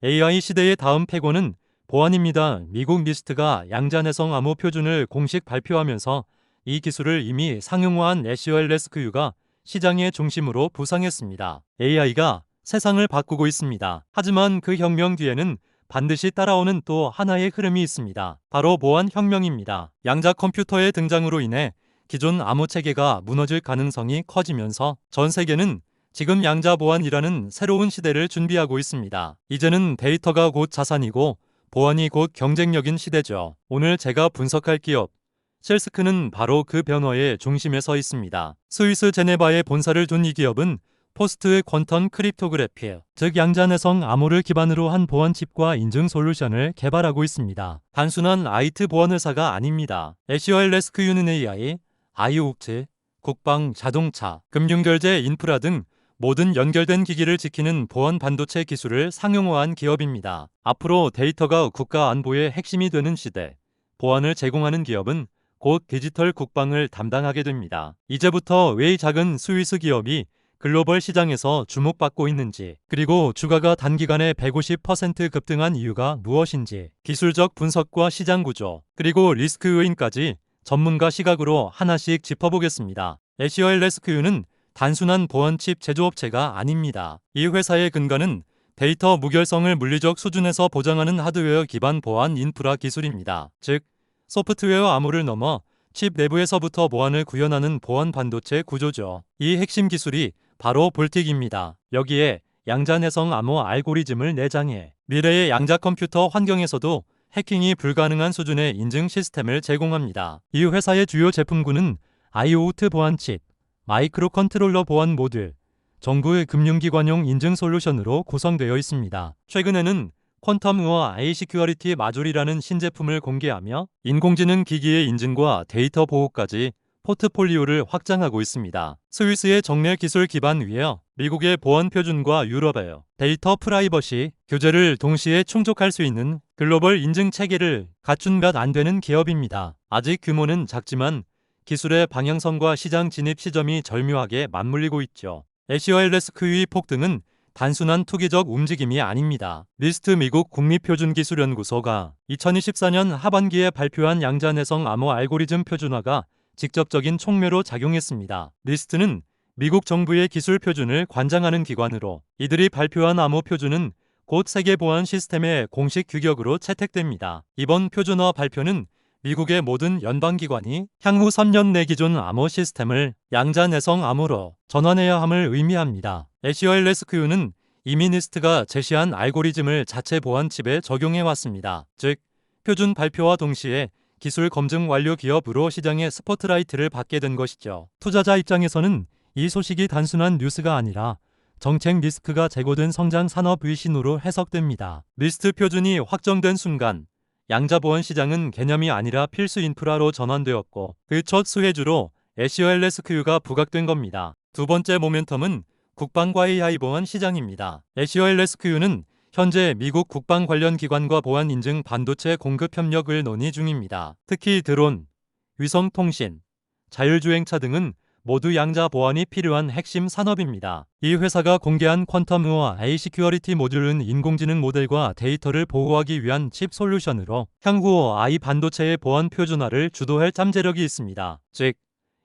AI 시대의 다음 패권은 보안입니다. 미국 니스트가 양자내성 암호 표준을 공식 발표하면서 이 기술을 이미 상용화한 애쉬얼 레스큐가 시장의 중심으로 부상했습니다. AI가 세상을 바꾸고 있습니다. 하지만 그 혁명 뒤에는 반드시 따라오는 또 하나의 흐름이 있습니다. 바로 보안 혁명입니다. 양자 컴퓨터의 등장으로 인해 기존 암호 체계가 무너질 가능성이 커지면서 전 세계는 지금 양자 보안이라는 새로운 시대를 준비하고 있습니다. 이제는 데이터가 곧 자산이고 보안이 곧 경쟁력인 시대죠. 오늘 제가 분석할 기업 셀스크는 바로 그 변화의 중심에 서 있습니다. 스위스 제네바에 본사를 둔 이 기업은 포스트 퀀텀 크립토그래피, 즉 양자내성 암호를 기반으로 한 보안 칩과 인증 솔루션을 개발하고 있습니다. 단순한 IT 보안 회사가 아닙니다. 애쉬얼 레스큐는 AI, IoT, 국방, 자동차, 금융결제, 인프라 등 모든 연결된 기기를 지키는 보안 반도체 기술을 상용화한 기업입니다. 앞으로 데이터가 국가 안보의 핵심이 되는 시대, 보안을 제공하는 기업은 곧 디지털 국방을 담당하게 됩니다. 이제부터 왜 작은 스위스 기업이 글로벌 시장에서 주목받고 있는지, 그리고 주가가 단기간에 150% 급등한 이유가 무엇인지, 기술적 분석과 시장 구조, 그리고 리스크 요인까지 전문가 시각으로 하나씩 짚어보겠습니다. 애쉬얼 레스큐는 단순한 보안칩 제조업체가 아닙니다. 이 회사의 근간은 데이터 무결성을 물리적 수준에서 보장하는 하드웨어 기반 보안 인프라 기술입니다. 즉, 소프트웨어 암호를 넘어 칩 내부에서부터 보안을 구현하는 보안 반도체 구조죠. 이 핵심 기술이 바로 볼틱입니다. 여기에 양자내성 암호 알고리즘을 내장해 미래의 양자 컴퓨터 환경에서도 해킹이 불가능한 수준의 인증 시스템을 제공합니다. 이 회사의 주요 제품군은 IoT 보안칩, 마이크로 컨트롤러 보안 모듈, 정부의 금융기관용 인증 솔루션으로 구성되어 있습니다. 최근에는 퀀텀우어 아이시큐어리티 마줄이라는 신제품을 공개하며 인공지능 기기의 인증과 데이터 보호까지 포트폴리오를 확장하고 있습니다. 스위스의 정례 기술 기반 위에 미국의 보안 표준과 유럽의 데이터 프라이버시 규제를 동시에 충족할 수 있는 글로벌 인증 체계를 갖춘 몇 안 되는 기업입니다. 아직 규모는 작지만 기술의 방향성과 시장 진입 시점이 절묘하게 맞물리고 있죠. 애쉬얼 레스큐의 폭등은 단순한 투기적 움직임이 아닙니다. 니스트 미국 국립표준기술연구소가 2024년 하반기에 발표한 양자내성 암호 알고리즘 표준화가 직접적인 촉매로 작용했습니다. 니스트는 미국 정부의 기술 표준을 관장하는 기관으로 이들이 발표한 암호 표준은 곧 세계 보안 시스템의 공식 규격으로 채택됩니다. 이번 표준화 발표는 미국의 모든 연방기관이 향후 3년 내 기존 암호 시스템을 양자내성 암호로 전환해야 함을 의미합니다. 애쉬얼 레스큐는 이미 니스트가 제시한 알고리즘을 자체 보안칩에 적용해왔습니다. 즉, 표준 발표와 동시에 기술 검증 완료 기업으로 시장의 스포트라이트를 받게 된 것이죠. 투자자 입장에서는 이 소식이 단순한 뉴스가 아니라 정책 리스크가 제고된 성장 산업의 신호로 해석됩니다. 리스트 표준이 확정된 순간 양자보안 시장은 개념이 아니라 필수 인프라로 전환되었고 그 첫 수혜주로 애쉬얼 레스큐가 부각된 겁니다. 두 번째 모멘텀은 국방과 AI 보안 시장입니다. 애쉬얼 레스큐는 현재 미국 국방 관련 기관과 보안 인증 반도체 공급 협력을 논의 중입니다. 특히 드론, 위성통신, 자율주행차 등은 모두 양자 보안이 필요한 핵심 산업입니다. 이 회사가 공개한 퀀텀우어 아이시큐어리티 모듈은 인공지능 모델과 데이터를 보호하기 위한 칩 솔루션으로 향후 AI 반도체의 보안 표준화를 주도할 잠재력이 있습니다. 즉,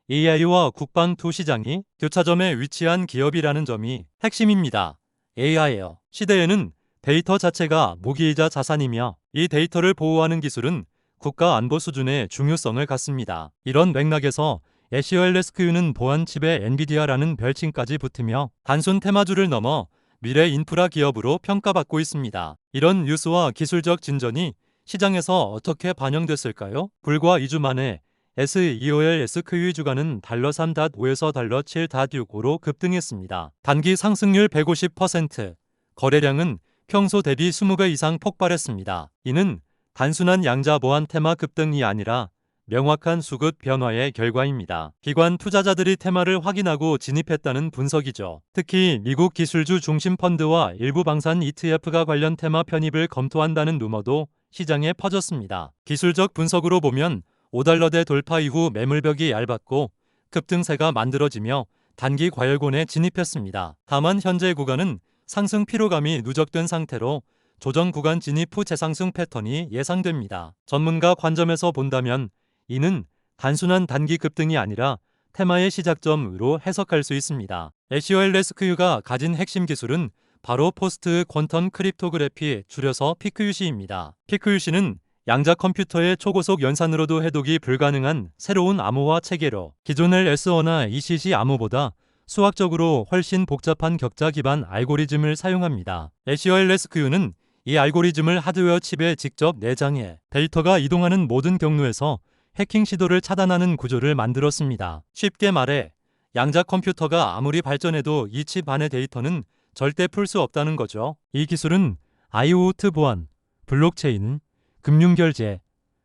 AI와 국방 두 시장이 교차점에 위치한 기업이라는 점이 핵심입니다. AI 시대에는 데이터 자체가 무기이자 자산이며 이 데이터를 보호하는 기술은 국가 안보 수준의 중요성을 갖습니다. 이런 맥락에서 애쉬얼 레스큐는 보안칩에 엔비디아라는 별칭까지 붙으며 단순 테마주를 넘어 미래 인프라 기업으로 평가받고 있습니다. 이런 뉴스와 기술적 진전이 시장에서 어떻게 반영됐을까요? 불과 2주 만에 SEOL SQ의 주가는 $3.5에서 $7.65로 급등했습니다. 단기 상승률 150%, 거래량은 평소 대비 20배 이상 폭발했습니다. 이는 단순한 양자 보안 테마 급등이 아니라 명확한 수급 변화의 결과입니다. 기관 투자자들이 테마를 확인하고 진입했다는 분석이죠. 특히 미국 기술주 중심 펀드와 일부 방산 ETF가 관련 테마 편입을 검토한다는 루머도 시장에 퍼졌습니다. 기술적 분석으로 보면 $5대 돌파 이후 매물벽이 얇았고 급등세가 만들어지며 단기 과열곤에 진입했습니다. 다만 현재 구간은 상승 피로감이 누적된 상태로 조정 구간 진입 후 재상승 패턴이 예상됩니다. 전문가 관점에서 본다면 이는 단순한 단기 급등이 아니라 테마의 시작점으로 해석할 수 있습니다. 애쉬월레스크유가 가진 핵심 기술은 바로 포스트 퀀텀 크립토그래피, 줄여서 PQC입니다. PQC는 양자 컴퓨터의 초고속 연산으로도 해독이 불가능한 새로운 암호화 체계로 기존의 S1나 ECC 암호보다 수학적으로 훨씬 복잡한 격자 기반 알고리즘을 사용합니다. 애쉬월레스크유는 이 알고리즘을 하드웨어 칩에 직접 내장해 데이터가 이동하는 모든 경로에서 해킹 시도를 차단하는 구조를 만들었습니다. 쉽게 말해 양자 컴퓨터가 아무리 발전해도 이 칩 안의 데이터는 절대 풀 수 없다는 거죠. 이 기술은 IoT 보안, 블록체인, 금융결제,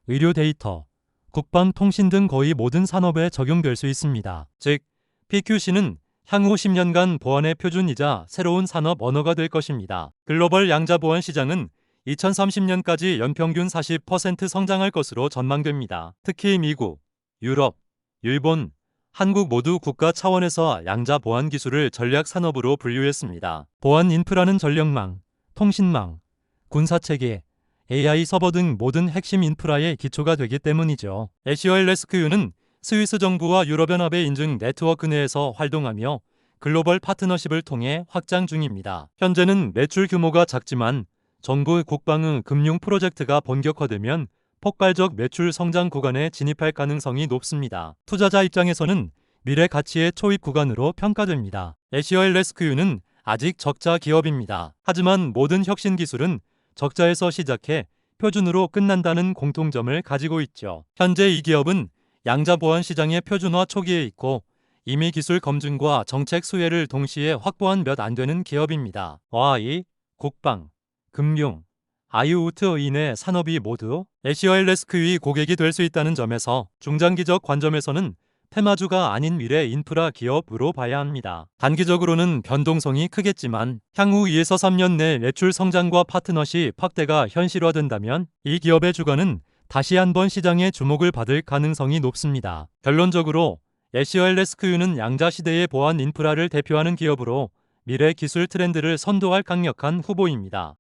의료 데이터, 국방 통신 등 거의 모든 산업에 적용될 수 있습니다. 즉, PQC는 향후 10년간 보안의 표준이자 새로운 산업 언어가 될 것입니다. 글로벌 양자 보안 시장은 2030년까지 연평균 40% 성장할 것으로 전망됩니다. 특히 미국, 유럽, 일본, 한국 모두 국가 차원에서 양자 보안 기술을 전략 산업으로 분류했습니다. 보안 인프라는 전력망, 통신망, 군사체계, AI 서버 등 모든 핵심 인프라의 기초가 되기 때문이죠. 애쉬월레스크유는 스위스 정부와 유럽연합의 인증 네트워크 내에서 활동하며 글로벌 파트너십을 통해 확장 중입니다. 현재는 매출 규모가 작지만 정부 국방의 금융 프로젝트가 본격화되면 폭발적 매출 성장 구간에 진입할 가능성이 높습니다. 투자자 입장에서는 미래 가치의 초입 구간으로 평가됩니다. 애쉬월레스크유는 아직 적자 기업입니다. 하지만 모든 혁신 기술은 적자에서 시작해 표준으로 끝난다는 공통점을 가지고 있죠. 현재 이 기업은 양자 보안 시장의 표준화 초기에 있고 이미 기술 검증과 정책 수혜를 동시에 확보한 몇 안 되는 기업입니다. AI, 국방, 금융, IoT의 산업이 모두 애쉬월레스크유의 고객이 될 수 있다는 점에서 중장기적 관점에서는 테마주가 아닌 미래 인프라 기업으로 봐야 합니다. 단기적으로는 변동성이 크겠지만 향후 2에서 3년 내 매출 성장과 파트너십 확대가 현실화된다면 이 기업의 주가는 다시 한번 시장의 주목을 받을 가능성이 높습니다. 결론적으로 애쉬월레스크유는 양자 시대의 보안 인프라를 대표하는 기업으로 미래 기술 트렌드를 선도할 강력한 후보입니다.